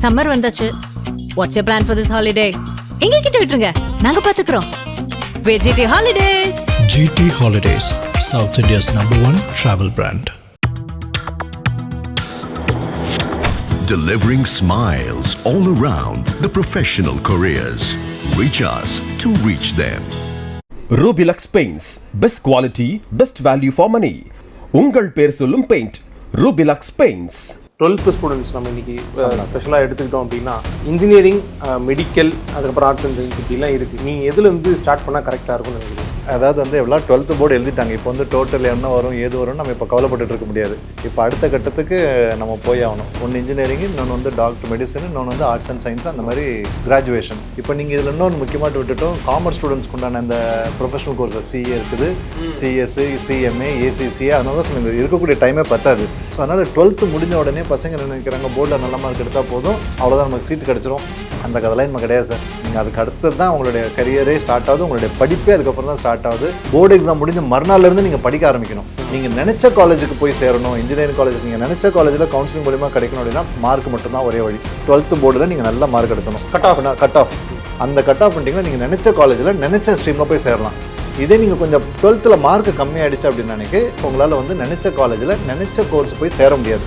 Summer வந்தாச்சு. What's your plan for this holiday? எங்க கிட்ட விட்டுருங்க, நாங்க பாத்துக்கிறோம். VGT Holidays. GT Holidays, South India's #1 travel brand. Delivering smiles all around the professional careers. Reach us to reach them. Rubilux Paints, best quality, best value for money. உங்கள் பேர் சொல்லும் paint Rubilux Paints. 12th students நம்ம இன்றைக்கி ஸ்பெஷலாக எடுத்துக்கிட்டோம் அப்படின்னா engineering, medical, அதுக்கப்புறம் arts and science இப்படிலாம் இருக்குது. நீங்கள் எதுலேருந்து ஸ்டார்ட் பண்ணால் கரெக்டாக இருக்கும்னு நினைக்கிறீங்க? அதாவது வந்து எல்லாம் 12th போர்டு எழுதிட்டாங்க. இப்போ வந்து டோட்டல் என்ன வரும் ஏது வரும்னு நம்ம இப்போ கவலைப்பட்டு இருக்க முடியாது. இப்போ அடுத்த கட்டத்துக்கு நம்ம போய் ஆகணும். ஒன்று இன்ஜினியரிங், இன்னொன்று வந்து டாக்டர் மெடிசன், இன்னொன்று வந்து ஆர்ட்ஸ் அண்ட் சயின்ஸ், அந்த மாதிரி கிராஜுவேஷன். இப்போ நீங்கள் இதில் இன்னொன்று முக்கியமாக விட்டுட்டோம், காமர்ஸ் ஸ்டூடெண்ட்ஸ்க்கு உண்டான அந்த ப்ரொஃபஷனல் கோர்ஸஸ் சிஏ இருக்குது, சிஎஸ்சி, சிஎம்ஏ, ஏசிசிஏ. அதனால தான் சொன்னீங்க இருக்கக்கூடிய டைமே பத்தாது. ஸோ அதனால் 12th முடிஞ்ச உடனே பசங்க நினைக்கிறாங்க போர்டில் நல்ல மார்க் எடுத்தால் போதும், அவ்வளோதான் நமக்கு சீட்டு கிடச்சிரும். அந்த கதைலாம் நம்ம கிடையாது சார். நீங்கள் அதுக்கு அடுத்தது தான் உங்களுடைய கரியரே ஸ்டார்ட் ஆகுது, உங்களுடைய படிப்பே அதுக்கப்புறம் தான் ஸ்டார்ட் ஆகுது. போர்டு எக்ஸாம் முடிஞ்ச மறுநாள்லேருந்து நீங்கள் படிக்க ஆரம்பிக்கணும். நீங்கள் நினச்ச காலேஜுக்கு போய் சேரணும், இன்ஜினியரிங் காலேஜ் நீங்கள் நினச்ச காலேஜில் கவுன்சிலிங் மூலியமாக கிடைக்கணும் அப்படின்னா மார்க் மட்டும்தான் ஒரே வழி. 12th போர்டில் நீங்கள் நல்ல மார்க் எடுக்கணும். கட் ஆஃப் அந்த கட் ஆஃப் பண்ணிட்டீங்கன்னா நீங்கள் நினச்ச காலேஜில் நினச்ச ஸ்ட்ரீமில் போய் சேரலாம். இதே நீங்கள் கொஞ்சம் 12th மார்க் கம்மியாகிடுச்சு அப்படின்னு நினைக்க உங்களால் வந்து நினச்ச காலேஜில் நினச்ச கோர்ஸ் போய் சேர முடியாது.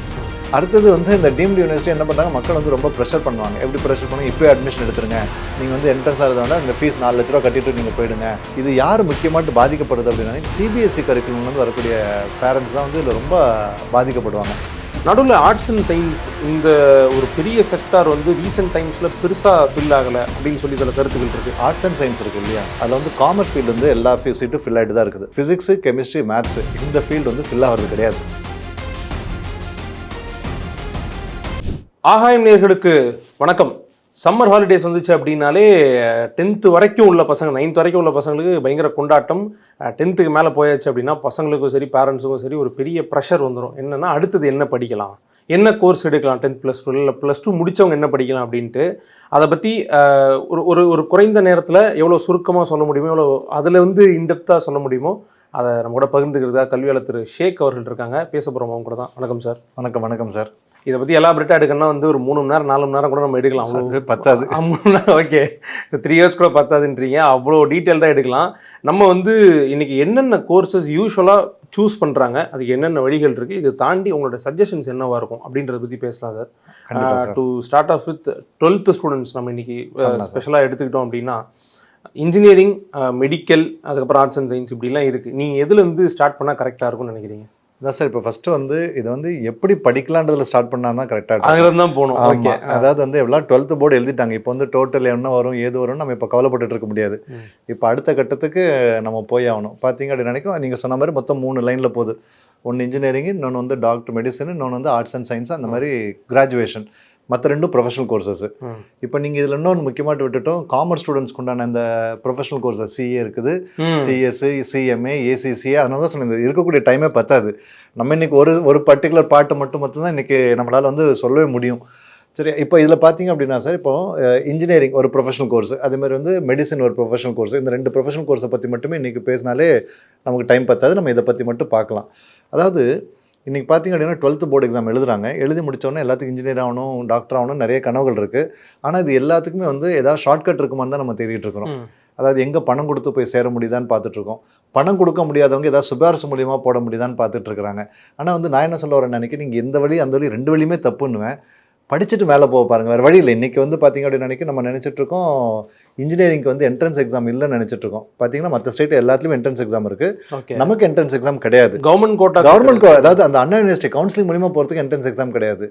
அடுத்தது வந்து இந்த டீம்டு யூனிவர்சிட்டி என்ன பண்ணுறாங்க, மக்கள் வந்து ரொம்ப ப்ரெஷர் பண்ணுவாங்க. எப்படி ப்ரெஷர் பண்ணுவாங்க, இப்போயே அட்மிஷன் எடுத்துருங்க, நீங்கள் வந்து என்ட்ரன்ஸ் ஆகிறத இந்த ஃபீஸ் 4 லட்ச ரூபா கட்டிட்டு நீங்கள் போயிடுங்க. இது யார் முக்கியமாட்டு பாதிக்கப்படுது அப்படின்னா சிபிஎஸ்சி கரிக்குலம் வந்து வரக்கூடிய பேரண்ட்ஸ் தான் வந்து இதில் ரொம்ப பாதிக்கப்படுவாங்க. நடுவில் ஆர்ட்ஸ் அண்ட் சயின்ஸ் இந்த ஒரு பெரிய செக்டார் வந்து ரீசெண்ட் டைம்ஸில் பெருசாக ஃபில் ஆகலை அப்படின்னு சொல்லி சில கருத்துக்கள் இருக்குது. ஆர்ட்ஸ் அண்ட் சயின்ஸ் இருக்குது இல்லையா, அதில் வந்து காமர்ஸ் ஃபீல்டு வந்து எல்லா சீட்டும் ஃபில் ஆகிட்டு தான் இருக்குது. ஃபிசிக்ஸு, கெமிஸ்ட்ரி, மேத்ஸு இந்த ஃபீல்டு வந்து ஃபில் ஆகிறது கிடையாது. ஆகாயம் நேயர்களுக்கு வணக்கம். சம்மர் ஹாலிடேஸ் வந்துச்சு அப்படின்னாலே 10th வரைக்கும் உள்ள பசங்க, 9th வரைக்கும் உள்ள பசங்களுக்கு பயங்கர கொண்டாட்டம். 10th மேலே போயாச்சு அப்படின்னா பசங்களுக்கும் சரி பேரண்ட்ஸுக்கும் சரி ஒரு பெரிய ப்ரெஷர் வந்துடும். என்னென்னா அடுத்தது என்ன படிக்கலாம், என்ன கோர்ஸ் எடுக்கலாம், 10th +2 இல்லை +2 முடித்தவங்க என்ன படிக்கலாம் அப்படின்ட்டு அதை பற்றி ஒரு குறைந்த நேரத்தில் எவ்வளோ சுருக்கமாக சொல்ல முடியுமோ, எவ்வளோ அதில் வந்து இன்டெப்த்தாக சொல்ல முடியுமோ அதை நம்ம கூட பகிர்ந்துக்கிறதா கல்வியாளர் திரு ஷேக் அவர்கள் இருக்காங்க. பேச போகிறோம் அவங்க கூட தான். வணக்கம் சார். வணக்கம் சார். இதை பற்றி எலாபரேட்டாக எடுக்கணும்னா வந்து ஒரு 3 மணி நேரம் 4 மணி நேரம் கூட நம்ம எடுக்கலாம். அவ்வளோ பத்தாது. ஓகே, 3 இயர்ஸ் கூட பத்தாதுன்றீங்க, அவ்வளோ டீட்டெயில்டாக எடுக்கலாம். நம்ம வந்து இன்றைக்கி என்னென்ன கோர்சஸ் யூஸ்வலாக சூஸ் பண்ணுறாங்க, அதுக்கு என்னென்ன வழிகள் இருக்குது, இதை தாண்டி உங்களோட சஜஷன்ஸ் என்னவாக இருக்கும் அப்படின்றத பற்றி பேசலாம் சார். To start off with 12th students நம்ம இன்றைக்கி ஸ்பெஷலாக எடுத்துக்கிட்டோம் அப்படின்னா இன்ஜினியரிங், மெடிக்கல், அதுக்கப்புறம் ஆர்ட்ஸ் அண்ட் சயின்ஸ் இப்படிலாம் இருக்குது. நீங்கள் எதுலேருந்து ஸ்டார்ட் பண்ணால் கரெக்டாக இருக்கும்னு நினைக்கிறீங்க? அதான் சார், இப்போ ஃபஸ்ட்டு வந்து இது வந்து எப்படி படிக்கலான்றதுல ஸ்டார்ட் பண்ணால் கரெக்டாக இருக்கும். அங்கே தான் போகணும். ஓகே, அதாவது வந்து எல்லாம் 12th போர்டு எழுதிட்டாங்க. இப்போ வந்து டோட்டல் என்ன வரும் ஏது வரும்னு நம்ம இப்போ கவலைப்பட்டு இருக்க முடியாது. இப்போ அடுத்த கட்டத்துக்கு நம்ம போய் ஆகணும். பார்த்தீங்க அப்படின்னு நினைக்கும், நீங்கள் சொன்ன மாதிரி மொத்தம் 3 லைனில் போகுது. ஒன்று இன்ஜினியரிங், இன்னொன்று வந்து டாக்டர் மெடிசன், இன்னொன்று வந்து ஆர்ட்ஸ் அண்ட் சயின்ஸ், அந்த மாதிரி கிராஜுவேஷன். மற்ற 2 ப்ரொஃபஷனல் கோர்சஸ். இப்போ நீங்கள் இதில் இன்னொன்று முக்கியமாக விட்டுட்டோம், காமர்ஸ் ஸ்டூடெண்ட்ஸ்க்கு உண்டான அந்த ப்ரொஃபஷனல் கோர்சஸ் சிஏ இருக்குது, சிஎஸ்சி, சிஎம்ஏ, ஏசிசிஏ. அதனால தான் சொன்னேன் இருக்கக்கூடிய டைமே பத்தாது. நம்ம இன்றைக்கி ஒரு பர்டிகுலர் பாட்டு மட்டும்தான் இன்றைக்கி நம்மளால் வந்து சொல்லவே முடியும். சரி, இப்போ இதில் பார்த்தீங்க அப்படின்னா சார், இப்போ இன்ஜினியரிங் ஒரு ப்ரொஃபஷனல் கோர்ஸ், அதேமாதிரி வந்து மெடிசன் ஒரு ப்ரொஃபஷனல் கோர்ஸ். இந்த 2 ப்ரொஃபஷனல் கோர்ஸை பற்றி மட்டுமே இன்றைக்கி பேசினாலே நமக்கு டைம் பத்தாது. நம்ம இதை பற்றி மட்டும் பார்க்கலாம். அதாவது இன்றைக்கி பார்த்திங்க அப்படின்னா 12th போர்டு எக்ஸாம் எழுதுறாங்க. எழுதி முடித்தோடனே எல்லாத்துக்கும் இன்ஜினியர் ஆகணும், டாக்டர் ஆகணும், நிறைய கனவுகள் இருக்குது. ஆனால் இது எல்லாத்துக்குமே வந்து ஏதாவது ஷார்ட்கட் இருக்குமான்னு தான் நம்ம தேடிட்டு இருக்கிறோம். அதாவது எங்கே பணம் கொடுத்து போய் சேர முடியுதான்னு பார்த்துட்ருக்கோம். பணம் கொடுக்க முடியாதவங்க ஏதாவது சுபாரிசு மூலியமாக போட முடியுதான்னு பார்த்துட்ருக்குறாங்க. ஆனால் வந்து நான் என்ன சொல்ல வரேன்னு நினைக்கிறேன், நீங்கள் எந்த வழி அந்த வழி 2 வழியுமே தப்புன்னுவேன். படிச்சுட்டு மேலே போக பாருங்கள், வேறு வழி இல்லை. இன்றைக்கி வந்து பார்த்திங்க அப்படின்னு நினைக்க நம்ம நினச்சிட்ருக்கோம் இன்ஜினியரிங்க்கு வந்து என்ட்ரன்ஸ் எக்ஸாம் இல்லைன்னு நினச்சிட்ருக்கோம். பார்த்தீங்கன்னா மற்ற ஸ்டேட் எல்லாத்துலேயும் என்ட்ரன்ஸ் எக்ஸாம் இருக்குது, நமக்கு என்ட்ரன்ஸ் எக்ஸாம் கிடையாது. கவர்மெண்ட் அதாவது அந்த அண்ணா யூனிவர்சிட்டி கவுன்சிலிங் மூலிமா போகிறதுக்கு என்ட்ரன்ஸ் எக்ஸாம் கிடையாது.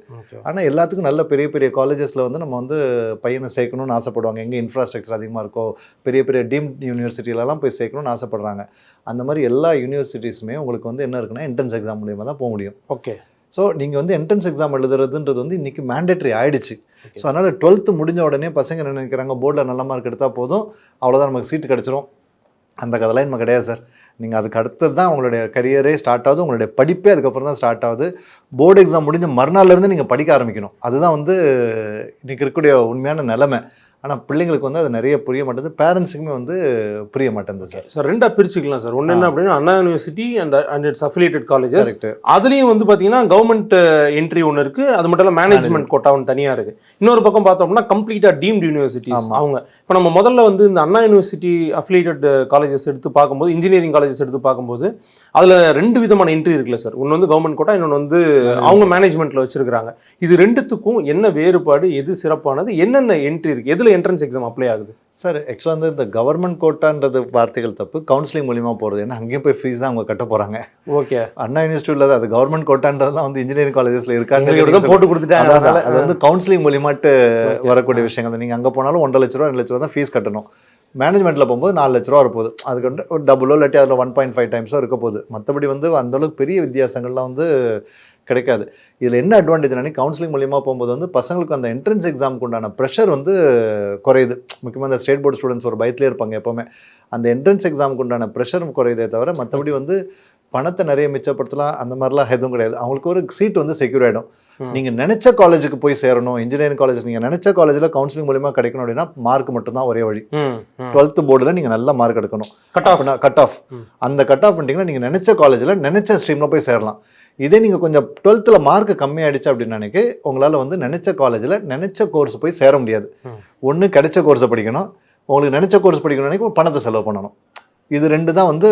ஆனால் எல்லாத்துக்கும் நல்ல பெரிய பெரிய காலேஜஸில் வந்து நம்ம வந்து பையனை சேர்க்கணும்னு ஆசைப்படுவாங்க. எங்கே இன்ஃப்ராஸ்ட்ரக்சர் அதிகமாக இருக்கோ பெரிய பெரிய டீம்டு யூனிவர்சிட்டியிலலாம் போய் சேர்க்கணும்னு ஆசைப்படுறாங்க. அந்த மாதிரி எல்லா யூனிவர்சிட்டிஸுமே உங்களுக்கு வந்து என்ன இருக்குன்னா என்ட்ரன்ஸ் எக்ஸாம் மூலிமா தான் போக முடியும். ஓகே, ஸோ நீங்கள் வந்து என்ட்ரன்ஸ் எக்ஸாம் எழுதுறதுன்றது வந்து இன்றைக்கி மேண்டேட்ரி ஆகிடுச்சு. ஸோ அதனால் 12th முடிஞ்ச உடனே பசங்க என்ன நினைக்கிறாங்க, போர்டில் நல்ல மார்க் எடுத்தால் போதும், அவ்வளோதான் நமக்கு சீட்டு கிடச்சிரும். அந்த கதைலாம் நம்ம கிடையாது சார். நீங்கள் அதுக்கு அடுத்தது தான் உங்களுடைய கரியரே ஸ்டார்ட் ஆகுது, உங்களுடைய படிப்பே அதுக்கப்புறம் தான் ஸ்டார்ட் ஆகுது. போர்டு எக்ஸாம் முடிஞ்ச மறுநாள்லேருந்து நீங்கள் படிக்க ஆரம்பிக்கணும். அதுதான் வந்து இன்றைக்கி இருக்கக்கூடிய உண்மையான நிலைமை. ஆனால் பிள்ளைங்களுக்கு வந்து அது நிறைய புரிய மாட்டேங்குது, பேரண்ட்ஸுக்குமே வந்து புரிய மாட்டேங்குது சார். சார் ரெண்டா பிரிச்சுக்கலாம் சார். ஒன்று என்ன அப்படின்னா Anna university and it's affiliated colleges. Correct. அதுலேயும் வந்து பார்த்தீங்கன்னா கவர்மெண்ட் என்ட்ரி ஒன்று இருக்குது, அது மட்டும் இல்லை மேனேஜ்மெண்ட் கோட்டா ஒன்று தனியாக இருக்குது. இன்னொரு பக்கம் பார்த்தோம்னா கம்ப்ளீட்டாக டீம்டு யூனிவர்சிட்டிஸ் அவங்க. இப்போ நம்ம முதல்ல வந்து இந்த அண்ணா யூனிவர்சிட்டி அஃபிலியேட்டட் காலேஜஸ் எடுத்து பார்க்கும்போது, இன்ஜினியரிங் காலேஜஸ் எடுத்து பார்க்கும்போது அதில் 2 விதமான என்ட்ரி இருக்குல்ல சார். ஒன்று வந்து கவர்மெண்ட் கோட்டா, இன்னொன்று வந்து அவங்க மேனேஜ்மெண்ட்டில் வச்சிருக்காங்க. இது ரெண்டுத்துக்கும் என்ன வேறுபாடு, எது சிறப்பானது, என்னென்ன என்ட்ரி இருக்குது, எதில் என்ட்ரன்ஸ் எக்ஸாம் அப்ளை ஆகுது? சார் ஆக்சுவலாக வந்து இந்த கவர்மெண்ட் கோட்டான்றது வார்த்தைகள் தப்பு, கவுன்சிலிங் மூலியமாக போகிறது. ஏன்னா அங்கேயும் போய் ஃபீஸ் தான் அவங்க கட்ட போகிறாங்க. ஓகே. அண்ணா யூனிவர்சிட்டியில் அது கவர்மெண்ட் கோட்டான்றதுலாம் வந்து இன்ஜினியரிங் காலேஜஸில் இருக்காங்க, போட்டு கொடுத்துட்டாங்க. அது வந்து கவுன்சிலிங் மூலியமாட்டு வரக்கூடிய விஷயங்கள். நீங்கள் அங்கே போனாலும் 1.5 லட்ச ரூபா 2 லட்ச ரூபா தான் ஃபீஸ் கட்டணும். மேனேஜ்மெண்ட்டில் போகும்போது 4 லட்ச ரூபா வரப்போகுது. அதுக்கு வந்து ஒரு டபுளோ இல்லாட்டி அதில் 1.5 டைம்ஸோ இருக்க போகுது. மற்றபடி வந்து அந்தளவுக்கு பெரிய வித்தியாசங்கள்லாம் வந்து கிடைக்காது. இதில் என்ன அட்வான்டேஜ்னா, கவுன்சிலிங் மூலியமாக போகும்போது வந்து பசங்களுக்கு அந்த என்ட்ரன்ஸ் எக்ஸாமுக்கு உண்டான ப்ரெஷர் வந்து குறையுது. முக்கியமாக அந்த ஸ்டேட் போர்டு ஸ்டூடெண்ட்ஸ் ஒரு பயத்திலே இருப்பாங்க எப்போவுமே. அந்த என்ட்ரன்ஸ் எக்ஸாமுக்கு உண்டான ப்ரெஷர் குறையுதே தவிர மற்றபடி வந்து பணத்தை நிறைய மிச்சப்படுத்தலாம் அந்த மாதிரிலாம் எதுவும் கிடையாது. அவங்களுக்கு ஒரு சீட் வந்து செக்யூர் ஆகிடும். நீங்கள் நினச்ச காலேஜுக்கு போய் சேரணும், இன்ஜினியரிங் காலேஜ் நீங்கள் நினச்ச காலேஜில் கவுன்சிலிங் மூலியமாக கிடைக்கணும் அப்படின்னா மார்க் மட்டும்தான் ஒரே வழி. 12th போர்டில் நீங்கள் நல்ல மார்க் எடுக்கணும். கட் ஆஃப் அந்த கட் ஆஃப் பண்ணிட்டீங்கன்னா நீங்கள் நினச்ச காலேஜில் நினச்ச ஸ்ட்ரீமில் போய் சேரலாம். இதே நீங்கள் கொஞ்சம் 12th மார்க் கம்மியாகிடுச்சு அப்படின்னு நினைக்க உங்களால் வந்து நினச்ச காலேஜில் நினச்ச கோர்ஸ் போய் சேர முடியாது. ஒன்று கிடைச்ச கோர்ஸை படிக்கணும், உங்களுக்கு நினச்ச கோர்ஸ் படிக்கணும்னு நினைக்க பணத்தை செலவு பண்ணணும். இது 2 தான் வந்து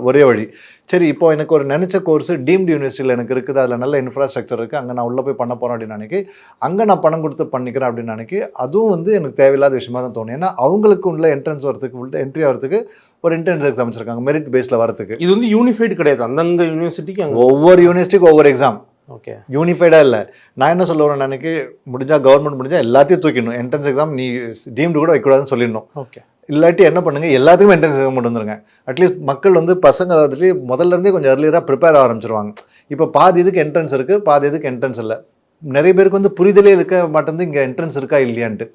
ஒரே வழி. சரி, இப்போ எனக்கு ஒரு நினச்ச கோர்ஸ் டீம்டு யூனிவர்சிட்டியில் எனக்கு இருக்குது, அதில் நல்ல இன்ஃப்ராஸ்ட்ரக்சர் இருக்குது, அங்கே நான் உள்ளே போய் பண்ண போகிறேன் அப்படின்னு நினைக்கி அங்கே நான் பணம் கொடுத்து பண்ணிக்கிறேன் அப்படின்னு நினைக்கி அதுவும் வந்து எனக்கு தேவையில்லாத விஷயமா தான் தோணும். ஏன்னா அவங்களுக்கு உள்ள என்ட்ரன்ஸ் வரதுக்கு உள்ள என்ட்ரி ஆகிறதுக்கு ஒரு என்ட்ரன்ஸ் எக்ஸாம் வச்சிருக்காங்க மெரிட் பேஸில் வரதுக்கு. இது வந்து யூனிஃபைடு கிடையாது, அந்தந்த யூனிவர்சிட்டிக்கு ஒவ்வொரு யூனிவர்சிட்டிக்கு ஒவ்வொரு எக்ஸாம். ஓகே, யூனிஃபைடாக இல்லை. நான் என்ன சொல்லுவேன், எனக்கு முடிஞ்சால் கவர்மெண்ட் முடிஞ்சால் எல்லாத்தையும் தூக்கிடணும். என்ட்ரன்ஸ் எக்ஸாம் நீ டீம்டு கூட வைக்கக்கூடாதுன்னு சொல்லிடணும். ஓகே, இல்லாட்டி என்ன பண்ணுங்க, எல்லாத்துக்குமே என்ட்ரன்ஸ் எக்ஸாம் கொண்டு வந்துருங்க. அட்லீஸ்ட் மக்கள் வந்து பசங்க வந்துட்டு முதல்ல இருந்தே கொஞ்சம் earlier ப்ரிப்பேர் ஆரம்பிச்சிருவாங்க. இப்போ பாதி இதுக்கு என்ட்ரன்ஸ் இருக்குது, பாதி இதுக்கு என்ட்ரன்ஸ் இல்லை. நிறைய பேருக்கு வந்து புரிதலே இருக்க மாட்டேங்குது இங்கே என்ட்ரன்ஸ் இருக்கா இல்லையான்ட்டு.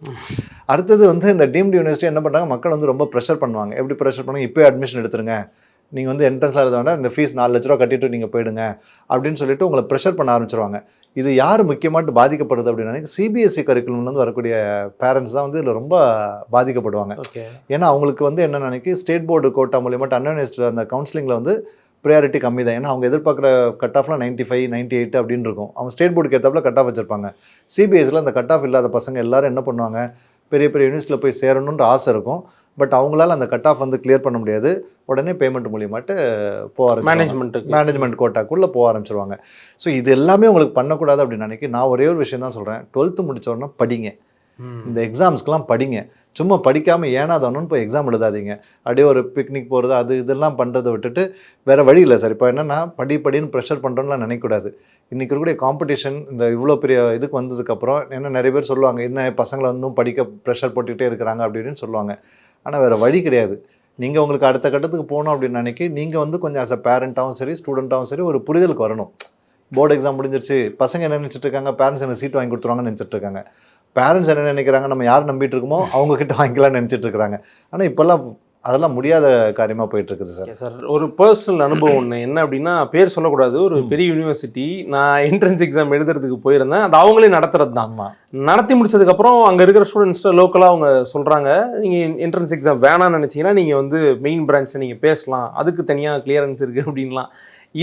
அடுத்தது வந்து இந்த டீம்டு யூனிவர்சிட்டி என்ன பண்ணுறாங்க, மக்கள் வந்து ரொம்ப ப்ரெஷர் பண்ணுவாங்க. எப்படி ப்ரெஷர் பண்ணுவாங்க, இப்போ அட்மிஷன் எடுத்துருங்க, நீங்கள் வந்து என்ட்ரன்ஸில் எழுத வேண்டாம், இந்த ஃபீஸ் 4 லட்ச ரூபா கட்டிட்டு நீங்கள் போயிடுங்க அப்படின்னு சொல்லிட்டு உங்களை ப்ரெஷர் பண்ண ஆரம்பிச்சிருவாங்க. இது யார் முக்கியமாட்டு பாதிக்கப்படுது அப்படின்னா, சிபிஎஸ்சி கரிக்குலம்லேருந்து வரக்கூடிய பேரண்ட்ஸ் தான் வந்து இதில் ரொம்ப பாதிக்கப்படுவாங்க. ஓகே, ஏன்னா அவங்களுக்கு வந்து என்ன நினைக்கி ஸ்டேட் போர்டு கோட்டா மூலியமாக அண்ணா யூனிவர்சிட்டியில் அந்த கவுன்சிலிங்கில் வந்து ப்ரையாரிட்டி கம்மி தான். ஏன்னா அவங்க எதிர்பார்க்குற கட் ஆஃப்லாம் 95, 98 அப்படின்னு இருக்கும். அவங்க ஸ்டேட் போர்டுக்கு ஏற்றாப்புல கட் ஆஃப் வச்சிருப்பாங்க. சிபிஎஸ்சியில் அந்த கட் ஆஃப் இல்லாத பசங்க எல்லாரும் என்ன பண்ணுவாங்க, பெரிய பெரிய யூனிவர்சிட்டியில் போய் சேரணுன்ற ஆசை இருக்கும். பட் அவங்களால அந்த கட் ஆஃப் வந்து கிளியர் பண்ண முடியாது. உடனே பேமெண்ட் மூலியமாட்டு மேனேஜ்மெண்ட் கோட்டாக்குள்ளே போக ஆரம்பிச்சிருவாங்க. ஸோ இது எல்லாமே உங்களுக்கு பண்ணக்கூடாது அப்படின்னு நினைக்கி நான் ஒரே ஒரு விஷயம் தான் சொல்கிறேன், 12th முடித்தோடனே படிங்க, இந்த எக்ஸாம்ஸ்க்கெலாம் படிங்க. சும்மா படிக்காமல் ஏனாதானு போய் எக்ஸாம் எழுதாதீங்க. அப்படியே ஒரு பிக்னிக் போகிறது அது இதெல்லாம் பண்ணுறதை விட்டுட்டு வேறு வழி இல்லை சார். இப்போ என்னென்னா படின்னு ப்ரெஷர் பண்ணுறோன்னு நினைக்கக்கூடாது. இன்றைக்கி இருக்கக்கூடிய காம்படிஷன் இந்த இவ்வளோ பெரிய இதுக்கு வந்ததுக்கப்புறம் என்ன நிறைய பேர் சொல்லுவாங்க, என்ன பசங்களை வந்து படிக்க ப்ரெஷர் போட்டுக்கிட்டே இருக்கிறாங்க அப்படின்னு சொல்லுவாங்க. ஆனால் வேறு வழி கிடையாது. நீங்கள் உங்களுக்கு அடுத்த கட்டத்துக்கு போகணும் அப்படின்னு நினைக்கி நீங்கள் வந்து கொஞ்சம் ஆஸ் அ பேரண்ட்டாகவும் சரி ஸ்டூடெண்ட்டாகவும் சரி ஒரு புரிதலுக்கு வரணும். போர்டு எக்ஸாம் முடிஞ்சிருச்சு, பசங்க என்ன நினச்சிட்டு இருக்காங்க, பேரண்ட்ஸ் எனக்கு சீட் வாங்கி கொடுத்துருவாங்கன்னு நினச்சிட்டு இருக்காங்க. பேரண்ட்ஸ் என்ன நினைக்கிறாங்க, நம்ம யார் நம்பிட்டு இருக்கோமோ அவங்கக்கிட்ட வாங்கிக்கலாம்னு நினச்சிட்டு இருக்கிறாங்க. ஆனால் இப்போல்லாம் அதெல்லாம் முடியாத காரியமாக போயிட்டு இருக்குது சார். சார் ஒரு பர்சனல் அனுபவம் ஒன்று என்ன அப்படின்னா, பேர் சொல்லக்கூடாது, ஒரு பெரிய யூனிவர்சிட்டி நான் என்ட்ரன்ஸ் எக்ஸாம் எழுதுறதுக்கு போயிருந்தேன். அது அவங்களே நடத்துறது தான். நடத்தி முடிச்சதுக்கப்புறம் அங்கே இருக்கிற ஸ்டூடெண்ட்ஸ்ட்டு லோக்கலாக அவங்க சொல்கிறாங்க, நீங்கள் என்ட்ரன்ஸ் எக்ஸாம் வேணாம்னு நினச்சிங்கன்னா நீங்கள் வந்து மெயின் பிரான்ச்சில் நீங்கள் பேசலாம், அதுக்கு தனியாக கிளியரன்ஸ் இருக்குது அப்படின்லாம்.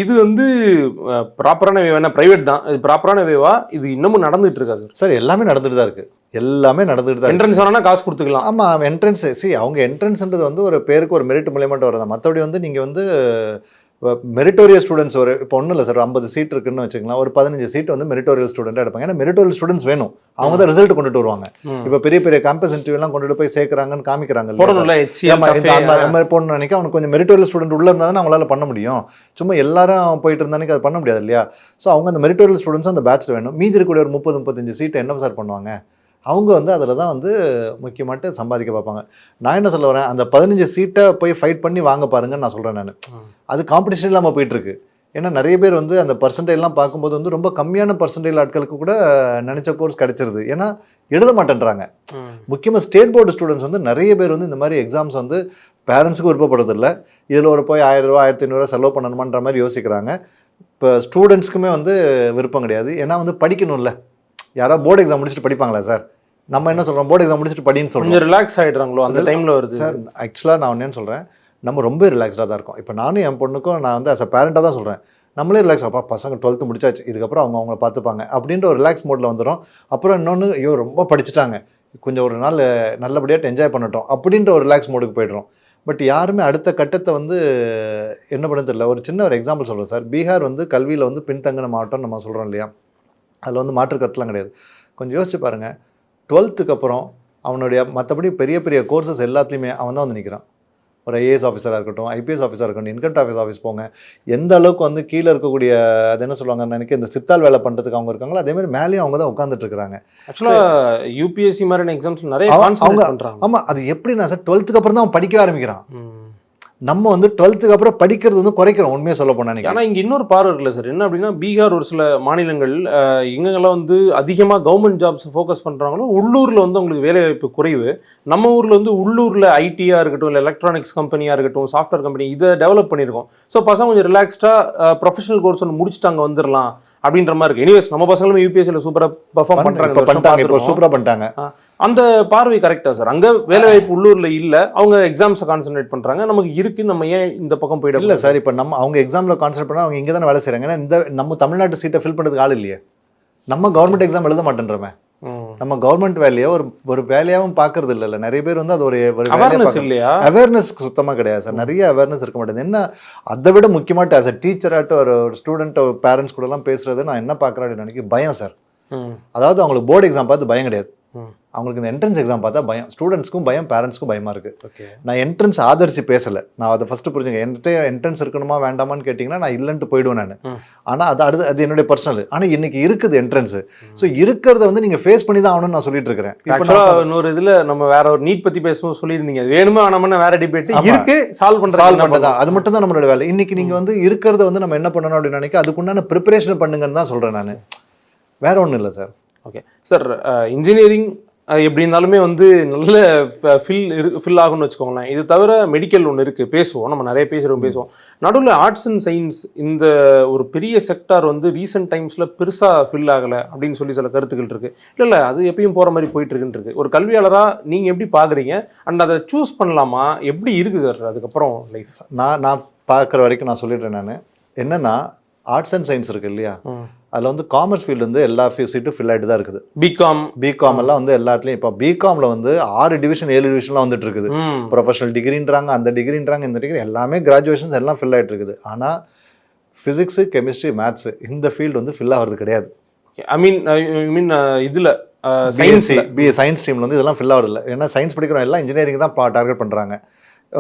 இது வந்து ப்ராப்பரான வே, என்ன ப்ரைவேட் தான், இது ப்ராப்பரான வேவா? இது இன்னமும் நடந்துகிட்டு இருக்கா சார்? சார் எல்லாமே நடந்துட்டு தான் இருக்குது, எல்லாமே நடந்துட்டு தான். என்ட்ரன்ஸ் வேணா காசு கொடுத்துக்கலாம். ஆமாம், என்ட்ரன்ஸ் அவங்க என்ட்ரன்ஸ்ன்றது வந்து ஒரு பேருக்கு ஒரு மெரிட் மூலியமாட்டு வரதான். மற்றபடி வந்து நீங்கள் வந்து மெரிட்டோரியல் ஸ்டூடெண்ட்ஸ் ஒரு இப்போ ஒன்றும் இல்லை சார், 50 சீட் இருக்குன்னு வச்சுக்கலாம், ஒரு 15 சீட் வந்து மெரிட்டோரியல் ஸ்டூடெண்ட்டாக எடுப்பாங்க. ஏன்னா மெரிட்டோரியல் ஸ்டூடெண்ட்ஸ் வேணும், அவங்க தான் ரிசல்ட் கொண்டுட்டு வருவாங்க. இப்போ பெரிய பெரிய கேம்பஸ் இன்டர்வியூலாம் கொண்டுட்டு போய் சேர்க்குறாங்கன்னு காமிக்கிறாங்க. போடணும்னு நினைக்க அவனுக்கு கொஞ்சம் மெரிட்டோரியல் ஸ்டூடெண்ட் உள்ள இருந்தால் தான் அவங்களால பண்ண முடியும். சும்மா எல்லாரும் போயிட்டு இருந்தானே அது பண்ண முடியாது இல்லையா? ஸோ அவங்க அந்த மெரிட்டோரியல் ஸ்டூடெண்ட்ஸ் அந்த பேட்சில் வேணும். மீதி இருக்கக்கூடிய ஒரு 30-35 சீட்டை என்ன சார் பண்ணுவாங்க, அவங்க வந்து அதில் தான் வந்து முக்கியமாட்டு சம்பாதிக்க பார்ப்பாங்க. நான் என்ன சொல்ல வரேன், அந்த 15 சீட்டை போய் ஃபைட் பண்ணி வாங்க பாருங்கன்னு நான் சொல்கிறேன். நான் அது காம்படிஷன் இல்லாமல் போயிட்டுருக்கு. ஏன்னா நிறைய பேர் வந்து அந்த பர்சன்டேஜ்லாம் பார்க்கும்போது வந்து ரொம்ப கம்மியான பர்சன்டேஜ் ஆட்களுக்கு கூட நினச்ச கோர்ஸ் கிடச்சிருது. ஏன்னா எழுத மாட்டேன்றாங்க. முக்கியமாக ஸ்டேட் போர்டு ஸ்டூடெண்ட்ஸ் வந்து நிறைய பேர் வந்து இந்த மாதிரி எக்ஸாம்ஸ் வந்து பேரண்ட்ஸுக்கு விருப்பப்படுறதில்லை. இதில் ஒரு போய் 1000 ரூபா 1500 செலவு பண்ணணுமான்ற மாதிரி யோசிக்கிறாங்க. இப்போ ஸ்டூடெண்ட்ஸ்க்குமே வந்து விருப்பம் கிடையாது. ஏன்னா வந்து படிக்கணும்ல, யாராவது போர்டு எக்ஸாம் முடிச்சுட்டு படிப்பாங்களா சார்? நம்ம என்ன சொல்கிறோம், போர்டு எக்ஸாம் முடிச்சுட்டு படின்னு சொல்கிறோம். கொஞ்சம் ரிலாக்ஸ் ஆகிடுறாங்களோ அந்த டைமில் வருது சார் ஆக்சுவலாக நான் என்னன்னு சொல்கிறேன், நம்ம ரொம்ப ரிலாக்ஸ்டாக தான் இருக்கோம். இப்போ நானும் என் பொண்ணுக்கும் நான் வந்து அஸ் அ பேரண்ட்டாக தான் சொல்கிறேன், நம்மளே ரிலாக்ஸ் அப்பா பசங்க 12th முடிச்சாச்சு, இதுக்கப்புறம் அவங்கள பார்த்துப்பாங்க அப்படின்ற ஒரு ரிலாக்ஸ் மோடில் வந்துடும். அப்புறம் இன்னொன்று, ஐயோ ரொம்ப படிச்சுட்டாங்க, கொஞ்சம் ஒரு நாள் நல்லபடியாக என்ஜாய் பண்ணட்டும் அப்படின்ற ஒரு ரிலாக்ஸ் மோடுக்கு போய்ட்றோம். பட் யாருமே அடுத்த கட்டத்தை வந்து என்ன பண்ண தெரியல. ஒரு சின்ன ஒரு எக்ஸாம்பிள் சொல்கிறேன் சார். பீகார் வந்து கல்வியில் வந்து பின்தங்கின மாவட்டம் நம்ம சொல்கிறோம் இல்லையா, அதில் வந்து மாற்று கருத்துலாம் கிடையாது. கொஞ்சம் யோசிச்சு பாருங்கள், 12th அப்புறம் அவனுடைய மற்றபடி பெரிய பெரிய கோர்சஸ் எல்லாத்துலேயுமே அவன் தான் வந்து நிற்கிறான். ஒரு ஐஏஎஸ் ஆஃபீஸராக இருக்கட்டும், ஐபிஎஸ் ஆஃபீஸராக இருக்கட்டும், இன்கம் டேக்ஸ் ஆஃபீஸ் போங்க, எந்த அளவுக்கு வந்து கீழே இருக்கக்கூடிய அது என்ன சொல்லுவாங்க நினைக்க இந்த சித்தால் வேலை பண்ணுறதுக்கு அவங்க இருக்காங்களோ அதேமாதிரி மேலேயும் அவங்க தான் உட்காந்துட்டு இருக்கிறாங்க. ஆக்சுவலாக யூபிஎஸ்சி மாதிரியான எக்ஸாம்ஸ் நிறைய அவங்க பண்ணுறாங்க. ஆமாம், அது எப்படின்னா சார் 12th அப்புறம் தான் அவன் படிக்க ஆரம்பிக்கிறான். நம்ம வந்து 12th அப்புறம் படிக்கிறது வந்து குறைக்கிறோம் உண்மையாக சொல்ல போனா. ஆனால் இங்கே இன்னொரு பார்வை இருக்குல்ல சார், என்ன அப்படின்னா பீகார் ஒரு சில மாநிலங்கள் எங்கெல்லாம் வந்து அதிகமாக கவர்மெண்ட் ஜாப்ஸ் ஃபோக்கஸ் பண்ணுறாங்களோ உள்ளூரில் வந்து உங்களுக்கு வேலைவாய்ப்பு குறைவு. நம்ம ஊரில் வந்து உள்ளூரில் ஐடியாக இருக்கட்டும், இல்லை எலக்ட்ரானிக்ஸ் கம்பெனியாக இருக்கட்டும், சாஃப்ட்வேர் கம்பெனி இதை டெவலப் பண்ணியிருக்கோம். ஸோ பசங்க கொஞ்சம் ரிலாக்ஸ்டாக ப்ரொஃபஷனல் கோர்ஸ் ஒன்று முடிச்சுட்டு அங்கே வந்துடலாம் அப்படின்ற மாதிரி இருக்குது. எனிவேஸ் நம்ம பசங்களும் யூபிஎஸ்சியில் சூப்பராக பெர்ஃபார்ம் பண்ணுறாங்க, சூப்பராக பண்ணிட்டாங்க. அந்த பார்வை கரெக்டா சார்? அங்கே வேலைவாய்ப்பு உள்ளூரில் இல்லை, அவங்க எக்ஸாம்ஸை கான்சென்ட்ரேட் பண்ணுறாங்க, நமக்கு இருக்குது, நம்ம ஏன் இந்த பக்கம் போயிட இல்லை சார். இப்போ நம்ம அவங்க எக்ஸாமில் கான்சென்ட்ரேட் பண்ணால் அவங்க இங்கே தானே வேலை செய்கிறாங்க. ஏன்னா இந்த நம்ம தமிழ்நாட்டு சீட்டை ஃபில் பண்ணுறதுக்கு ஆள் இல்லையே. நம்ம கவர்மெண்ட் எக்ஸாம் எழுத மாட்டேன்றோமே, நம்ம கவர்மெண்ட் வேலையை ஒரு வேலையாகவும் பார்க்கறது இல்லை. நிறைய பேர் வந்து அது ஒரு அவேர்னஸ் இல்லையா, அவேர்னஸ் சுத்தமாக கிடையாது சார். நிறைய அவேர்னஸ் இருக்க மாட்டேங்குது. என்ன அதை விட முக்கியமாட்டு ஆஸ் அ டீச்சராட்டு ஒரு ஸ்டூடெண்ட் பேரண்ட்ஸ் கூடலாம் பேசுறது நான் என்ன பார்க்குறேன் அப்படின்னு நினைக்கிறேன், பயம் சார். அதாவது அவங்களுக்கு போர்டு எக்ஸாம் பார்த்து பயம் கிடையாது, அவங்களுக்கு இந்த என்ட்ரன்ஸ் எக்ஸாம் பார்த்தா பயம். ஸ்டூடெண்ட்ஸ்க்கும் பயம், பேரண்ட்ஸ்க்கும் பயமாக இருக்குது. நான் என்ட்ரன்ஸ் ஆதரிச்சு பேசலை, நான் அதை ஃபஸ்ட்டு புரிஞ்சுங்க. என்கிட்ட என்ட்ரன்ஸ் இருக்கணுமா வேண்டாமான்னு கேட்டிங்கன்னா நான் இல்லைன்ட்டு போயிடுவேன் நான். ஆனால் அது என்னுடைய பர்சனல். ஆனால் இன்னைக்கு இருக்குது என்ட்ரன்ஸ். ஸோ இருக்கிறத வந்து நீங்கள் ஃபேஸ் பண்ணி தான் ஆகணும்னு நான் சொல்லிட்டு இருக்கிறேன். ஆக்சுவலாக இன்னொரு இதில் நம்ம வேற ஒரு நீட் பற்றி பேசும்போது சொல்லியிருந்தீங்க, வேணுமா வேணாமன்னு வேற டிபேட் இருக்கு, சால்வ் பண்ணுறது அது மட்டும் தான் நம்மளோட வேலை. இன்னைக்கு நீங்கள் வந்து இருக்கிறத வந்து நம்ம என்ன பண்ணணும் அப்படின்னு நினைக்க அதுக்குண்டான ப்ரிப்பரேஷன் பண்ணுங்கன்னு தான் சொல்கிறேன் நான், வேற ஒன்றும் இல்லை சார். ஓகே சார், இன்ஜினியரிங் எப்படி இருந்தாலுமே வந்து நல்ல ஃபில் ஆகும்னு வச்சுக்கோங்களேன். இது தவிர மெடிக்கல் ஒன்று இருக்குது, பேசுவோம், நம்ம நிறைய பேசுவோம். நடுவில் ஆர்ட்ஸ் அண்ட் சயின்ஸ் இந்த ஒரு பெரிய செக்டார் வந்து ரீசெண்ட் டைம்ஸில் பெருசாக ஃபில் ஆகலை அப்படின்னு சொல்லி சில கருத்துக்கள் இருக்குது. இல்லை அது எப்பயும் போகிற மாதிரி போயிட்டுருக்குன்னு இருக்குது. ஒரு கல்வியாளராக நீங்கள் எப்படி பார்க்குறீங்க, அண்ட் அதை சூஸ் பண்ணலாமா, எப்படி இருக்குது சார் அதுக்கப்புறம் லைஃப்? நான் பார்க்குற வரைக்கும் நான் சொல்லிடுறேன். நான் என்னென்னா ஆர்ட்ஸ் அண்ட் சயின்ஸ் இருக்குது இல்லையா, அதில் வந்து காமர்ஸ் ஃபீல்டு வந்து எல்லா சீட்டும் ஃபில் ஆகிட்டு தான் இருக்குது. பிகாம் எல்லாம் வந்து எல்லாத்துலேயும் இப்போ பிகாமில் வந்து 6 டிவிஷன் 7 டிவிஷன்லாம் வந்துட்டு இருக்குது. ப்ரொஃபஷனல் டிகிரின்றாங்க, அந்த டிகிரின்றாங்க, இந்த டிகிரி எல்லாமே கிராஜுவேஷன்ஸ் எல்லாம் ஃபில் ஆகிட்டு இருக்குது. ஆனால் ஃபிசிக்ஸு, கெமிஸ்ட்ரி, மேத்ஸு இந்த ஃபீல்டு வந்து ஃபில் ஆகிறது கிடையாது. ஐ மீன் இதில் சயின்ஸ் ஸ்ட்ரீமில் வந்து இதெல்லாம் ஃபில் ஆகிறது இல்லை. ஏன்னா சயின்ஸ் படிக்கிறோம் எல்லாம் இன்ஜினியரிங் தான் டார்கெட் பண்ணுறாங்க.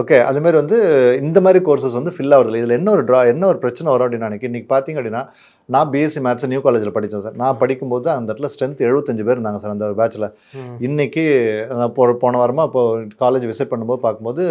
ஓகே, அதுமாரி வந்து இந்த மாதிரி கோர்சஸ் வந்து ஃபில் ஆகுறதில்ல. இதில் என்ன ஒரு பிரச்சனை வரும் அப்படின்னு நினைக்கிறேன். இன்றைக்கி பார்த்தீங்க அப்படின்னா நான் பிஎஸ்சி மேத்ஸ் நியூ காலேஜில் படித்தேன் சார். நான் படிக்கும்போது அந்த இடத்துல ஸ்ட்ரென்த் 75 பேர் இருந்தாங்க சார் அந்த ஒரு பேட்சில். இன்றைக்கி நான் போன வாரமாக இப்போ காலேஜ் விசிட் பண்ணும்போது பார்க்கும்போது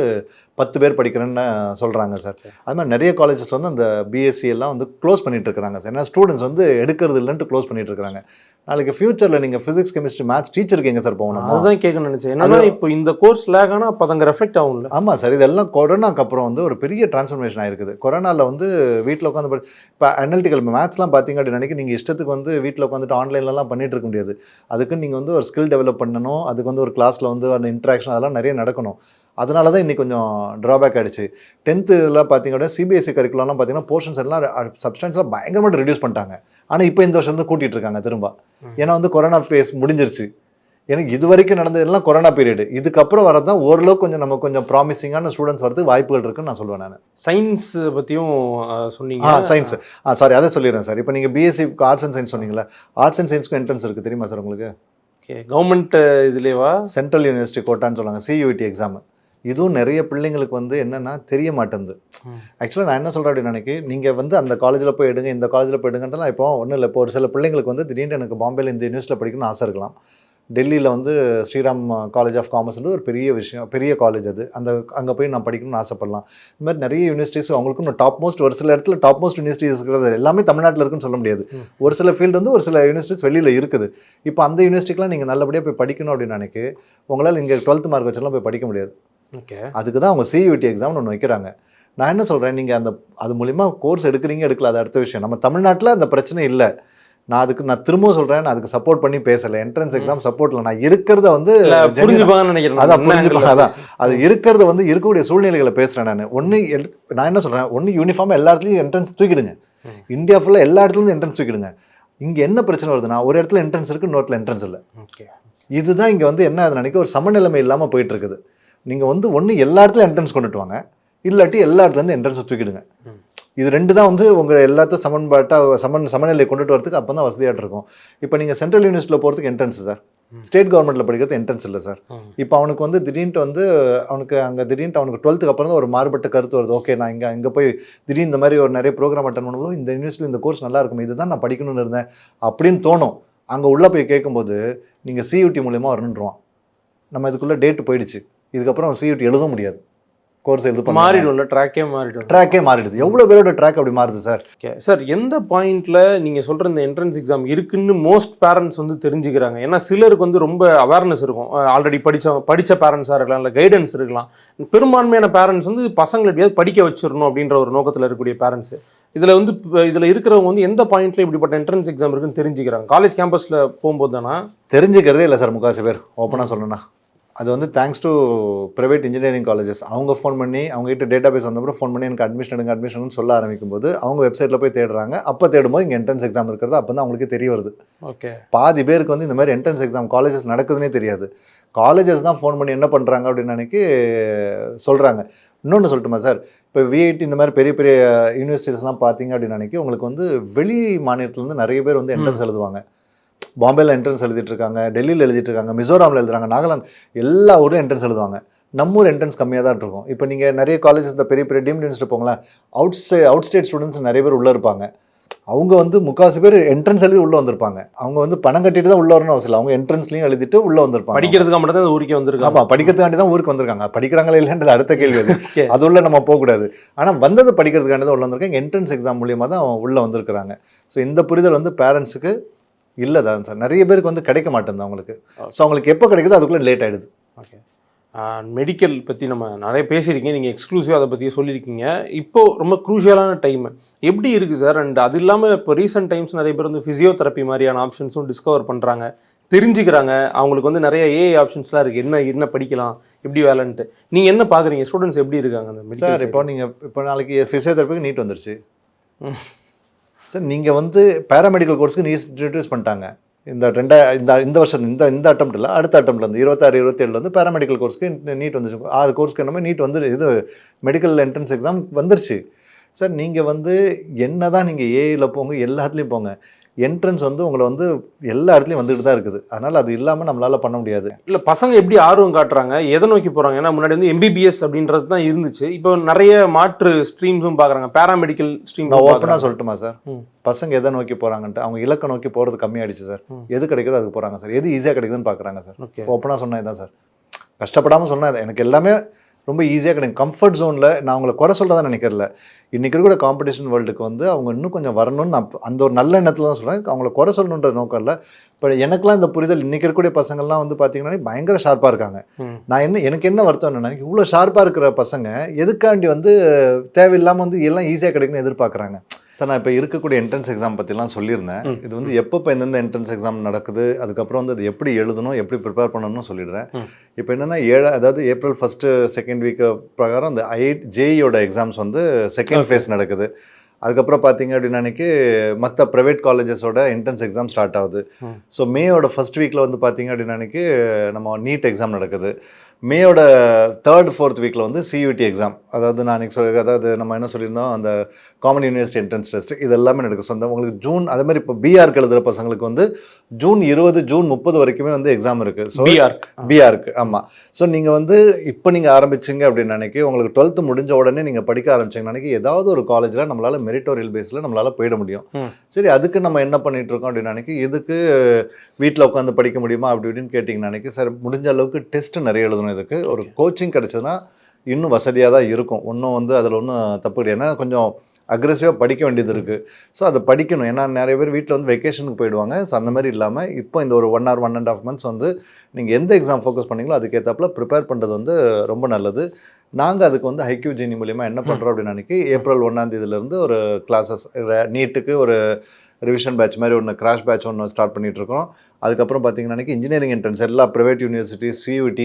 10 பேர் படிக்கிறேன்னு சொல்கிறாங்க சார். அது மாதிரி நிறைய காலேஜஸ் வந்து அந்த பிஎஸ்சி எல்லாம் வந்து க்ளோஸ் பண்ணிட்டு இருக்கிறாங்க சார். ஏன்னா ஸ்டூடெண்ட்ஸ் வந்து எடுக்கிறது இல்லைன்ட்டு க்ளோஸ் பண்ணிட்டு இருக்கிறாங்க. நாளைக்கு ஃபியூச்சரில் நீங்கள் ஃபிசிக்ஸ், கெமிஸ்ட்ரி, மேத்ஸ் டீச்சருக்கு எங்கே சார் போகணும்? அதுதான் கேட்கணும்னு நினச்சேன். என்னன்னா இப்போ இந்த கோர்ஸ் லேக் ஆனால் அப்போ அங்கே ரெஃப்ளெக்ட் ஆகும்ல. ஆமாம் சார், இதெல்லாம் கொரோனாக்கு அப்புறம் வந்து ஒரு பெரிய டிரான்ஸ்ஃபர்மேஷன் ஆயிருக்குது. கொரோனாவில் வந்து வீட்டில் உட்காந்து இப்போ அனலிட்டிக்கல் மேத்ஸ்லாம் பார்த்தீங்க அப்படின்னு நினைக்க நீங்கள் இஷ்டத்துக்கு வந்து வீட்டில் உட்காந்துட்டு ஆன்லைன்லலாம் பண்ணிட்டு இருக்க முடியாது. அதுக்கு நீங்கள் வந்து ஒரு ஸ்கில் டெவலப் பண்ணணும், அதுக்கு வந்து ஒரு கிளாஸில் வந்து அந்த இன்ட்ராக்ஷன் அதெல்லாம் நிறைய நடக்கணும். அதனால தான் இன்றைக்கி கொஞ்சம் ட்ராபேக் ஆகிடுச்சு. 10th இதெல்லாம் பார்த்தீங்கன்னா சிபிஎஸ்சி கரிக்குலம்லாம் பார்த்தீங்கன்னா போர்ஷன்ஸ் எல்லாம் சப்ஸ்டான்ஷியலாக பயங்கரமாக ரெடியூஸ் பண்ணிட்டாங்க. ஆனால் இப்போ இந்த வருஷம் வந்து கூட்டிகிட்டு இருக்காங்க திரும்ப. ஏன்னா வந்து கொரோனா ஃபேஸ் முடிஞ்சிருச்சு. எனக்கு இது வரைக்கும் நடந்ததெல்லாம் கொரோனா பீரியடு. இதுக்கப்புறம் வரது தான் ஓரளவுக்கு கொஞ்சம் நம்ம கொஞ்சம் ப்ராமிசிங்கான ஸ்டூடெண்ட்ஸ் வரதுக்கு வாய்ப்புகள் இருக்குன்னு நான் சொல்லுவேன். நான் சயின்ஸ் பற்றியும் சொன்னீங்க. சயின்ஸ் சாரி அதை சொல்லிடுறேன் சார். இப்போ நீங்கள் பிஎஸ்சி ஆர்ட்ஸ் அண்ட் சயின்ஸ் சொன்னீங்களா, ஆர்ட்ஸ் அண்ட் சயின்ஸ்க்கு என்ட்ரன்ஸ் இருக்குது தெரியுமா சார் உங்களுக்கு? ஓகே, கவர்மெண்ட் இதுலேவா? சென்ட்ரல் யூனிவர்சிட்டி கோட்டான்னு சொல்லுவாங்க, சியூஇடி எக்ஸாம். இதுவும் நிறைய பிள்ளைங்களுக்கு வந்து என்னென்னா தெரிய மாட்டேங்குது. ஆக்சுவலாக நான் என்ன சொல்கிறேன் அப்படின்னு நினைக்கிறேன், நீங்கள் வந்து அந்த காலேஜில் போய் எடுங்க, இந்த காலேஜில் போய் எடுங்கன்றலாம் இப்போ ஒன்றும் இல்லை. இப்போ ஒரு சில பிள்ளைங்களுக்கு வந்து திடீர்னு எனக்கு பாம்பேயில் இந்த யூனிவர்சிட்டியில் படிக்கணும்னு ஆசை இருக்கலாம். டெல்லியில் வந்து ஸ்ரீராம் காலேஜ் ஆஃப் காமர்ஸ்ன்றது ஒரு பெரிய விஷயம், பெரிய காலேஜ் அது. அங்கே போய் நான் படிக்கணும்னு ஆசைப்படலாம். இந்த மாதிரி நிறைய யூனிவர்சிட்டிஸ் அவங்களுக்கும் டாப் மோஸ்ட், ஒரு சில இடத்துல டாப் மோஸ்ட் யூனிவர்சிட்டிஸ் இருக்கிறது எல்லாமே தமிழ்நாட்டில் இருக்குன்னு சொல்ல முடியாது. ஒரு சில ஃபீல்டு வந்து ஒரு சில யூனிவர்சிட்டிஸ் வெளியில் இருக்குது. இப்போ அந்த யூனிவர்சிட்டிக்கெலாம் நீங்கள் நல்லபடியாக போய் படிக்கணும் அப்படின்னு நினைக்க உங்களால் இங்கே 12th மார்க் வச்செல்லாம் போய் படிக்க முடியாது. ஓகே, அதுக்கு தான் அவங்க சியூஇடி எக்ஸாம்னு ஒன்று வைக்கிறாங்க. நான் என்ன சொல்கிறேன், நீங்கள் அது மூலிமா கோர்ஸ் எடுக்கிறீங்க எடுக்கல அது அடுத்த விஷயம். நம்ம தமிழ்நாட்டில் அந்த பிரச்சனை இல்லை. நான் திரும்பவும் சொல்கிறேன், நான் அதுக்கு சப்போர்ட் பண்ணி பேசலை. என்ட்ரன்ஸ் எக்ஸாம் சப்போர்ட்டில் நான் இருக்கிறத வந்து புரிஞ்சுப்பாங்கன்னு நினைக்கிறேன். அதான் புரிஞ்சுப்பாங்க. அதான் அது இருக்கிறத வந்து இருக்கக்கூடிய சூழ்நிலைகளை பேசுகிறேன் நான். நான் என்ன சொல்கிறேன், ஒன்று யூனிஃபார்மாக எல்லா இடத்துலையும் என்ட்ரன்ஸ் தூக்கிடுங்க. இந்தியா ஃபுல்லாக எல்லா இடத்துலையும் என்ட்ரன்ஸ் தூக்கிடுங்க. இங்கே என்ன பிரச்சனை வருதுன்னா, ஒரு இடத்துல என்ட்ரன்ஸ் இருக்குது, இன்னொரு இடத்துல என்ட்ரன்ஸ் இல்லை. இதுதான் இங்கே வந்து என்ன ஆகுது நினைக்க, ஒரு சமநிலைமை இல்லாமல் போயிட்டு இருக்குது. நீங்கள் வந்து ஒன்று எல்லா இடத்துலையும் என்ட்ரன்ஸ் கொண்டுட்டு வாங்க, இல்லாட்டி எல்லா இடத்துலேருந்து என்ட்ரன்ஸை தூக்கிடுங்க. இது ரெண்டு தான் வந்து உங்கள் எல்லாத்தையும் சமநிலை கொண்டுட்டு வரதுக்கு அப்போ தான் வசதியாக இருக்கும். இப்போ நீங்கள் சென்ட்ரல் யூனிவர்சிட்டியில் போகிறதுக்கு என்ட்ரன்ஸ் சார், ஸ்டேட் கவர்மெண்ட்டில் படிக்கிறது என்ட்ரன்ஸ் இல்லை சார். இப்போ அவனுக்கு வந்து திடீர்னு வந்து அவனுக்கு 12th அப்புறம் தான் ஒரு மாறுபட்ட கருத்து வருது. ஓகே, நான் இங்கே போய் திடீர்னு இந்த மாதிரி ஒரு நிறைய ப்ரோக்ராம் அட்டன் பண்ணும்போது இந்த யூனிவர்சிட்டியில் இந்த கோர்ஸ் நல்லா இருக்கும், இதுதான் நான் படிக்கணும்னு இருந்தேன் அப்படின்னு தோணும். அங்கே உள்ளே போய் கேட்கும்போது நீங்கள் CUT மூலியமாக வரணுன்றான். நம்ம இதுக்குள்ளே டேட்டு போயிடுச்சு, இதுக்கப்புறம் CUT எழுத முடியாது, கோர்ஸ் எழுத மாறிடும்ல, ட்ராக்கே மாறிடுது. எவ்வளோ பேரோட ட்ராக் அப்படி மாறுது சார். ஓகே சார், எந்த பாயிண்ட்ல நீங்க சொல்ற இந்த என்ட்ரன்ஸ் எக்ஸாம் இருக்குன்னு மோஸ்ட் பேரண்ட்ஸ் வந்து தெரிஞ்சுக்கிறாங்க? ஏன்னா சிலருக்கு வந்து ரொம்ப அவேர்னஸ் இருக்கும், ஆல்ரெடி படிச்ச பேரண்ட்ஸாக இருக்கலாம், இல்லை கைடன்ஸ் இருக்கலாம். பெரும்பான்மையான பேரண்ட்ஸ் வந்து பசங்களை எப்படியாவது படிக்க வச்சிடணும் அப்படின்ற ஒரு நோக்கத்தில் இருக்கக்கூடிய பேரண்ட்ஸ். இதில் இருக்கிறவங்க வந்து எந்த பாயிண்ட்ல இப்படிப்பட்ட என்ட்ரன்ஸ் எக்ஸாம் இருக்குன்னு தெரிஞ்சுக்கிறாங்க? காலேஜ் கேம்பஸில் போகும்போது தானா? தெரிஞ்சுக்கிறதே இல்லை சார் முக்காசி பேர். ஓப்பனாக சொல்லணும்னா அது வந்து thanks to private engineering colleges. அவங்க ஃபோன் பண்ணி அவங்ககிட்ட டேட்டா பேஸ் வந்தப்பறம் ஃபோன் பண்ணி எனக்கு அட்மிஷன் சொல்ல ஆரம்பிக்கும் போது அவங்க வெப்சைட்டில் போய் தேடுறாங்க. அப்போ தேடும்போது இங்கே என்ட்ரன்ஸ் எக்ஸாம் இருக்கிறது அப்போ தான் அவங்களுக்கு தெரிய வருது. ஓகே, பாதி பேருக்கு வந்து இந்த மாதிரி என்ட்ரன்ஸ் எக்ஸாம் காலேஜஸ் நடக்குதுன்னே தெரியாது. காலேஜஸ் தான் ஃபோன் பண்ணி என்ன பண்ணுறாங்க அப்படின்னு நினைக்கி சொல்கிறாங்க. இன்னொன்று சொல்லட்டுமா சார், இப்போ VIT இந்த மாதிரி பெரிய பெரிய யூனிவர்சிட்டிஸ்லாம் பார்த்தீங்க அப்படின்னு நினைக்கி உங்களுக்கு வந்து வெளி மாநிலத்துலேருந்து நிறைய பேர் வந்து என்ட்ரன்ஸ் எழுதுவாங்க. பாம்பேல என்ட்ரன்ஸ் எழுதிட்டு இருக்காங்க, டெல்லியில் எழுதிட்டு இருக்காங்க, மிசோராமில் எழுதுறாங்க, நாகாலாந்து, எல்லா ஊரும் என்ட்ரன்ஸ் எழுதுவாங்க. நம்ம ஊர் என்ட்ரன்ஸ் கம்மியாக தான் இருக்கும். இப்போ நீங்கள் நிறைய காலேஜஸ் இந்த பெரிய பெரிய டீம்டு யூனிவர்சிட்டி போங்களேன், அவுட் ஸ்டேட் ஸ்டூடெண்ட்ஸ் நிறைய பேர் உள்ளே இருப்பாங்க. அவங்க வந்து முக்காசி பேர் என்ட்ரன்ஸ் எழுதி உள்ளே வந்திருப்பாங்க. அவங்க வந்து பணம் கட்டிட்டு தான் உள்ளே வரணும் அவசியம் இல்லை, அவங்க என்ட்ரன்ஸ்லையும் எழுதிட்டு உள்ளே வந்திருப்பாங்க. படிக்கிறதுக்காக மட்டும் தான் ஊருக்கே வந்திருக்காங்க. ஆமாம், படிக்கிறதுக்காண்டி தான் ஊருக்கு வந்திருக்காங்க. படிக்கிறாங்களா இல்லைன்றது அடுத்த கேள்வி. அது உள்ள நம்ம போகக்கூடாது. ஆனால் வந்தது படிக்கிறதுக்காண்டி தான் உள்ள வந்திருக்காங்க. என்ட்ரன்ஸ் எக்ஸாம் மூலியமாக தான் உள்ளே வந்திருக்கிறாங்க. ஸோ இந்த புரிதல் வந்து பேரண்ட்ஸுக்கு இல்லை தான் சார். நிறைய பேருக்கு வந்து கிடைக்க மாட்டேங்குது அவங்களுக்கு. ஸோ அவங்களுக்கு எப்போ கிடைக்குதோ அதுக்குள்ளே லேட் ஆகிடுது. ஓகே, மெடிக்கல் பற்றி நம்ம நிறைய பேசியிருக்கீங்க, நீங்கள் எக்ஸ்க்ளூசிவாக அதை பற்றியே சொல்லியிருக்கீங்க. இப்போது ரொம்ப க்ரூஷியலான டைம் எப்படி இருக்குது சார்? அண்ட் அது இல்லாமல் இப்போ ரீசெண்ட் டைம்ஸ் நிறைய பேர் வந்து ஃபிசியோதெரப்பி மாதிரியான ஆப்ஷன்ஸும் டிஸ்கவர் பண்ணுறாங்க, தெரிஞ்சுக்கிறாங்க. அவங்களுக்கு வந்து நிறைய AI ஆப்ஷன்ஸ்லாம் இருக்குது, என்ன படிக்கலாம், எப்படி வேலைன்ட்டு. நீங்கள் என்ன பார்க்குறீங்க? ஸ்டூடெண்ட்ஸ் எப்படி இருக்காங்க அந்த மெடிக்கல்? சார் இப்போ நாளைக்கு ஃபிசியோதெரப்பிக்கு நீட் வந்துருச்சு சார். நீங்கள் வந்து பேராமெடிக்கல் கோர்ஸ்க்கு இன்ட்ரடியூஸ் பண்ணிட்டாங்க. இந்த வருஷம் இந்த அட்டம்ப்ட் இல்லை, அடுத்த அட்டம்ப்ட்ல வந்து 26-27 வந்து பேராமெடிக்கல் கோர்ஸ்க்கு நீட் வந்துச்சு. 6 கோர்ஸ்க்கு என்னமே நீட் வந்து இது மெடிக்கல் என்ட்ரன்ஸ் எக்ஸாம் வந்துருச்சு சார். நீங்கள் வந்து என்ன தான் நீங்கள் ஏஐயில் போங்க, எல்லாத்துலேயும் போங்க, என்ட்ரன்ஸ் வந்து உங்களை வந்து எல்லா இடத்துலையும் வந்துட்டு தான் இருக்குது. அதனால் அது இல்லாமல் நம்மளால் பண்ண முடியாது. இல்லை, பசங்க எப்படி ஆர்வம் காட்டுறாங்க, எதை நோக்கி போகிறாங்க? ஏன்னா முன்னாடி வந்து MBBS அப்படின்றது தான் இருந்துச்சு, இப்போ நிறைய மாற்று ஸ்ட்ரீம்ஸும் பார்க்குறாங்க, பேராமெடிக்கல் ஸ்ட்ரீம். நான் ஓப்பனாக சொல்லட்டுமா சார், பசங்க எதை நோக்கி போகிறாங்கன்ட்டு அவங்க இலக்கை நோக்கி போகிறது கம்மியாயிடுச்சு சார். எது கிடைக்குதோ அதுக்கு போகிறாங்க சார், எது ஈஸியாக கிடைக்குதுன்னு பார்க்குறாங்க சார். ஓப்பனாக சொன்னால் இதான் சார், கஷ்டப்படாமல் சொன்னால் எனக்கு எல்லாமே ரொம்ப ஈஸியாக கிடைக்கும். கம்ஃபர்ட் ஜோனில் நான் அவங்களை குறை சொல்கிறதா நினைக்கிறல. இன்றைக்கி இருக்கிற காம்படிஷன் வேர்ல்டுக்கு வந்து அவங்க இன்னும் கொஞ்சம் வரணும்னு நான் அந்த ஒரு நல்ல எண்ணத்தில் தான் சொல்கிறேன். அவங்கள குறை சொல்லணுன்ற நோக்கம் இல்லை. இப்போ எனக்குலாம் இந்த புரிதல், இன்றைக்கி இருக்கக்கூடிய பசங்கள்லாம் வந்து பார்த்தீங்கன்னா பயங்கர ஷார்ப்பாக இருக்காங்க. எனக்கு என்ன வருத்தம் என்னென்னா, இவ்வளோ ஷார்ப்பாக இருக்கிற பசங்க எதுக்காண்டி வந்து தேவையில்லாமல் வந்து எல்லாம் ஈஸியாக கிடைக்குன்னு எதிர்பார்க்குறாங்க சார். நான் இப்போ இருக்கக்கூடிய என்ட்ரன்ஸ் எக்ஸாம் பற்றிலாம் சொல்லியிருந்தேன். இது வந்து எப்போ எந்தெந்த என்ட்ரன்ஸ் எக்ஸாம் நடக்குது, அதுக்கப்புறம் வந்து அது எப்படி எழுதணும், எப்படி ப்ரிப்பேர் பண்ணணும்னு சொல்லிடுறேன். இப்போ என்னென்னா அதாவது April 1st 2nd வீக் பிரகாரம் அந்த JEOட எக்ஸாம்ஸ் வந்து செகண்ட் ஃபேஸ் நடக்குது. அதுக்கப்புறம் பார்த்தீங்க அப்படின்னா அன்றைக்கி மற்ற ப்ரைவேட் காலேஜஸோட என்ட்ரன்ஸ் எக்ஸாம் ஸ்டார்ட் ஆகுது. ஸோ மேயோட ஃபர்ஸ்ட் வீக்கில் வந்து பார்த்தீங்க அப்படின்னா அன்றைக்கி நம்ம நீட் எக்ஸாம் நடக்குது. மேயோட 3rd 4th வீக்கில் வந்து CUT எக்ஸாம், அதாவது நான் அதாவது நம்ம என்ன சொல்லியிருந்தோம், அந்த காமன் யூனிவர்சிட்டி என்ட்ரன்ஸ் டெஸ்ட், இது எல்லாமே நடக்குது. சொந்தம் உங்களுக்கு ஜூன், அதே மாதிரி இப்போ பிஆர்க்கு எழுதுகிற பசங்களுக்கு வந்து June 20 June 30 வரைக்குமே வந்து எக்ஸாம் இருக்குது. ஸோ பிஆர்க்கு ஆமாம். ஸோ நீங்கள் வந்து இப்போ நீங்கள் ஆரம்பிச்சிங்க அப்படின்னு நினைக்கி உங்களுக்கு 12th முடிஞ்ச உடனே நீங்கள் படிக்க ஆரம்பிச்சிங்க நினைக்கி ஏதாவது ஒரு காலேஜில் நம்மளால் மெரிட்டோரியல் பேஸில் நம்மளால் போயிட முடியும். சரி, அதுக்கு நம்ம என்ன பண்ணிட்டு இருக்கோம் அப்படின்னு நினைக்கி, இதுக்கு வீட்டில் உட்காந்து படிக்க முடியுமா அப்படி இப்படின்னு கேட்டிங்கன்னா நினைக்கி, சார் முடிஞ்ச அளவுக்கு டெஸ்ட் நிறைய எழுதணும். இதுக்கு ஒரு கோச்சிங் கிடைச்சதுன்னா இன்னும் வசதியாக தான் இருக்கும். ஒன்றும் வந்து அதில் ஒன்றும் தப்பு கிடையாது. ஏன்னா கொஞ்சம் அக்ரெசிவாக படிக்க வேண்டியது இருக்குது. ஸோ அதை படிக்கணும். ஏன்னா நிறைய பேர் வீட்டில் வந்து வெக்கேஷனுக்கு போயிடுவாங்க. ஸோ அந்த மாதிரி இல்லாமல் இப்போ இந்த ஒரு 1 or 1.5 months வந்து நீங்கள் எந்த எக்ஸாம் ஃபோக்கஸ் பண்ணீங்களோ அதுக்கேற்றாப்புல ப்ரிப்பேர் பண்ணுறது வந்து ரொம்ப நல்லது. நாங்கள் அதுக்கு வந்து HiQGenie மூலிமா என்ன பண்ணுறோம் அப்படின்னு நினைக்கி, April 1st ஒரு கிளாஸஸ் நீட்டுக்கு ஒரு ரிவிஷன் பேட்ச் மாதிரி ஒன்று கிராஷ் பேட்ச் ஒன்று ஸ்டார்ட் பண்ணிகிட்ருக்கோம். அதுக்கப்புறம் பார்த்தீங்கன்னா இன்ஜினியரிங் என்ட்ரன்ஸ் எல்லா ப்ரைவேட் யூனிவர்சிட்டி CUT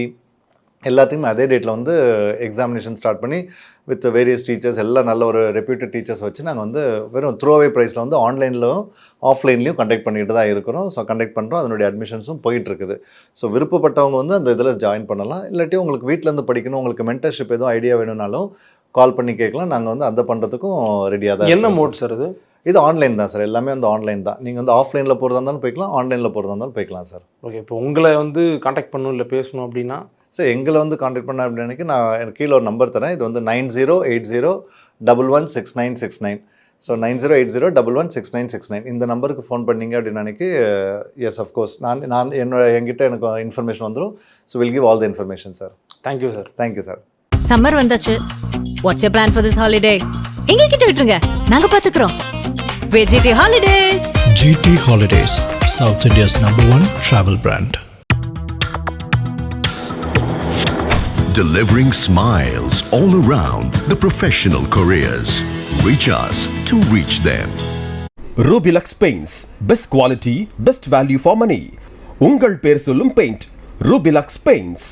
எல்லாத்தையுமே அதே டேட்டில் வந்து எக்ஸாமினேஷன் ஸ்டார்ட் பண்ணி வித் வேரியஸ் டீச்சர்ஸ் எல்லாம் நல்ல ஒரு ரெப்யூட்டட் டீச்சர்ஸ் வச்சு நாங்கள் வந்து வெறும் த்ரூஅவே ப்ரைஸில் வந்து ஆன்லைன்லையும் ஆஃப்லைன்லையும் கண்டக்ட் பண்ணிட்டு தான் இருக்கிறோம். ஸோ கண்டக்ட் பண்ணுறோம், அதனுடைய அட்மிஷன்ஸும் போயிட்டுருக்குது. ஸோ விருப்பப்பட்டவங்க வந்து அந்த இதில் ஜாயின் பண்ணலாம். இல்லாட்டி உங்களுக்கு வீட்டிலேருந்து படிக்கணும், உங்களுக்கு மென்டர்ஷிப் எதுவும் ஐடியா வேணும்னாலும் கால் பண்ணி கேட்கலாம். நாங்கள் வந்து அந்த பண்ணுறதுக்கும் ரெடியாக தான். என்ன மோட் சார் இது? இது ஆன்லைன் தான் சார், எல்லாமே வந்து ஆன்லைன் தான். நீங்கள் வந்து ஆஃப்லைனில் போகிறதா இருந்தாலும் போய்க்கலாம், ஆன்லைனில் போகிறதா இருந்தாலும் போய்க்கலாம் சார். ஓகே, இப்போ உங்களை வந்து காண்டாக்ட் பண்ணணும் இல்லை பேசணும் அப்படின்னா சார் எங்களை வந்து காண்டாக்ட் பண்ண அப்படின்னு நான் எனக்கு கீழே ஒரு நம்பர் தரேன். இது வந்து 9080116969. ஸோ 9080116969 இந்த நம்பருக்கு ஃபோன் பண்ணீங்க அப்படின்னு எஸ் அஃப்கோர்ஸ் நான் என்கிட்ட எனக்கு இன்ஃபர்மேஷன் வந்துடும். So will give all the information sir. Thank you sir. Thank you sir. Summer வந்தாச்சு. What's your plan for this holiday? எங்க கிட்ட விட்டுருங்க, நாங்க பாத்துக்கிறோம். வெஜிடி holidays. GT Holidays, South India's #1 travel brand. Delivering smiles all around the professional careers. Reach us to reach them. Rubilux Paints, best quality, best value for money. உங்கள் பேர் சொல்லும் paint Rubilux Paints.